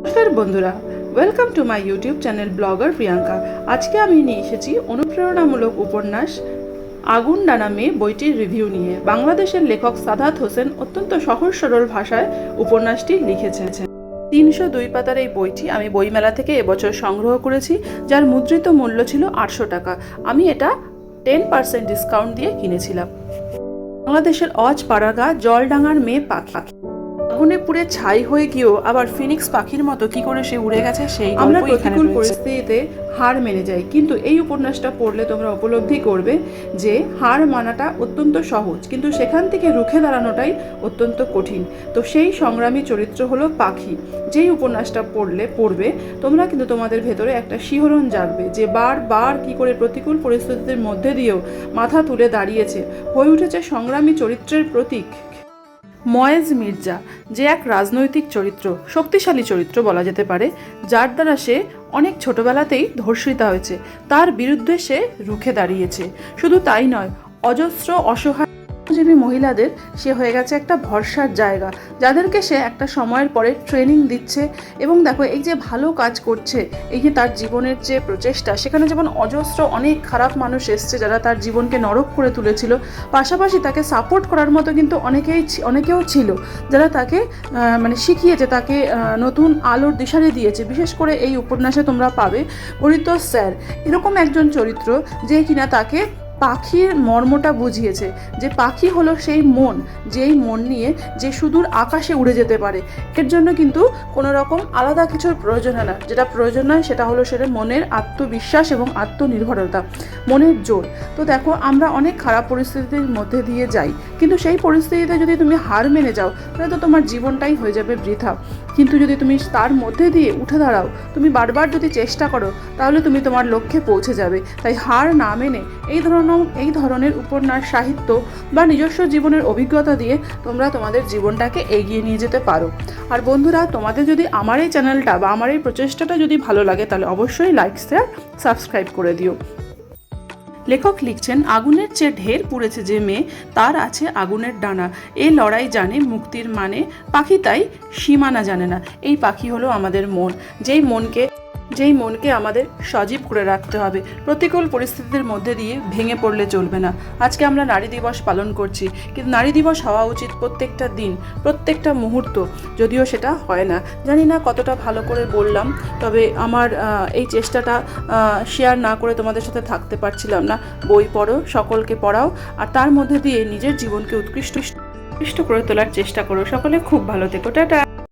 নমস্কার বন্ধুরা, welcome to my YouTube channel blogger Priyanka. আজকে আমি নিয়ে এসেছি অনুপ্রেরণামূলক উপন্যাস আগুন ডানা মেয়ে বইটির রিভিউ নিয়ে। বাংলাদেশের লেখক সাদাত হোসেন অত্যন্ত সহজ সরল ভাষায় উপন্যাসটি লিখেছেন। 302 পাতার এই বইটি আমি বইমেলা থেকে এবছর সংগ্রহ করেছি, যার মুদ্রিত মূল্য ছিল 800 টাকা। আমি এটা 10% ডিসকাউন্ট দিয়ে কিনেছিলাম। বাংলাদেশের অজ পাড়াগা জলডাঙার মেয়ে পাখি আগুনে পুড়ে ছাই হয়ে গিয়েও আবার ফিনিক্স পাখির মতো কি করে সে উড়ে গেছে সেই আমরা প্রতিকূল পরিস্থিতিতে হার মেনে যাই, কিন্তু এই উপন্যাসটা পড়লে তোমরা উপলব্ধি করবে যে হার মানাটা অত্যন্ত সহজ, কিন্তু সেখান থেকে রুখে দাঁড়ানোটাই অত্যন্ত কঠিন। তো সেই সংগ্রামী চরিত্র হলো পাখি। যেই উপন্যাসটা পড়বে তোমরা কিন্তু তোমাদের ভেতরে একটা শিহরণ জাগবে যে বারবার কি করে প্রতিকূল পরিস্থিতির মধ্যে দিয়েও মাথা তুলে দাঁড়িয়েছে, হয়ে উঠেছে সংগ্রামী চরিত্রের প্রতীক ময়েজ মির্জা, যে এক রাজনৈতিক চরিত্র, শক্তিশালী চরিত্র বলা যেতে পারে, যার দ্বারা সে অনেক ছোটবেলাতেই ধর্ষিতা হয়েছে। তার বিরুদ্ধে সে রুখে দাঁড়িয়েছে। শুধু তাই নয়, অজস্র অসহায় মহিলাদের সে হয়ে গেছে একটা ভরসার জায়গা, যাদেরকে সে একটা সময়ের পরে ট্রেনিং দিচ্ছে। এবং দেখো, এই যে ভালো কাজ করছে, এই যে তার জীবনের যে প্রচেষ্টা, সেখানে যেমন অজস্র অনেক খারাপ মানুষ এসছে যারা তার জীবনকে নরক করে তুলেছিল, পাশাপাশি তাকে সাপোর্ট করার মতো কিন্তু অনেকেও ছিল যারা তাকে শিখিয়েছে, তাকে নতুন আলোর দিশারি দিয়েছে। বিশেষ করে এই উপন্যাসে তোমরা পাবে পরিতোষ স্যার, এরকম একজন চরিত্র যে কিনা তাকে পাখির মর্মটা বুঝিয়েছে, যে পাখি হলো সেই মন, যেই মন নিয়ে যে সুদূর আকাশে উড়ে যেতে পারে। এর জন্য কিন্তু কোনো রকম আলাদা কিছুর প্রয়োজন হয় না। যেটা প্রয়োজন হয় সেটা হলো সেটা মনের আত্মবিশ্বাস এবং আত্মনির্ভরতা, মনের জোর। তো দেখো, আমরা অনেক খারাপ পরিস্থিতির মধ্যে দিয়ে যাই, কিন্তু সেই পরিস্থিতিতে যদি তুমি হার মেনে যাও তাহলে তো তোমার জীবনটাই হয়ে যাবে বৃথা। কিন্তু যদি তুমি তার মধ্যে দিয়ে উঠে দাঁড়াও, তুমি বারবার যদি চেষ্টা করো, তাহলে তুমি তোমার লক্ষ্যে পৌঁছে যাবে। তাই হার না মেনে এই ধরনের উপন্যাস, সাহিত্য বা নিজস্ব জীবনের অভিজ্ঞতা দিয়ে তোমরা তোমাদের জীবনটাকে এগিয়ে নিয়ে যেতে পারো। আর বন্ধুরা, তোমাদের যদি আমার এই চ্যানেলটা বা আমার এই প্রচেষ্টাটা যদি ভালো লাগে, তাহলে অবশ্যই লাইক, শেয়ার, সাবস্ক্রাইব করে দিও। লেখক লিখছেন, আগুনের চেয়ে ঢের পুড়েছে যে মেয়ে, তার আছে আগুনের ডানা। এই লড়াই জানে মুক্তির মানে, পাখি তাই সীমানা জানে না। এই পাখি হলো আমাদের মন, যেই মনকে আমাদের সজীব করে রাখতে হবে। প্রতিকূল পরিস্থিতির মধ্যে দিয়ে ভেঙে পড়লে চলবে না। আজকে আমরা নারী দিবস পালন করছি, কিন্তু নারী দিবস হওয়া উচিত প্রত্যেকটা দিন, প্রত্যেকটা মুহূর্ত। যদিও সেটা হয় না, জানি না কতটা ভালো করে বললাম, তবে আমার এই চেষ্টাটা শেয়ার না করে তোমাদের সাথে থাকতে পারছিলাম না। বই পড়ো, সকলকে পড়াও, আর তার মধ্যে দিয়ে নিজের জীবনকে উৎকৃষ্ট করে তোলার চেষ্টা করো। সকলে খুব ভালো থেকো। টাটা।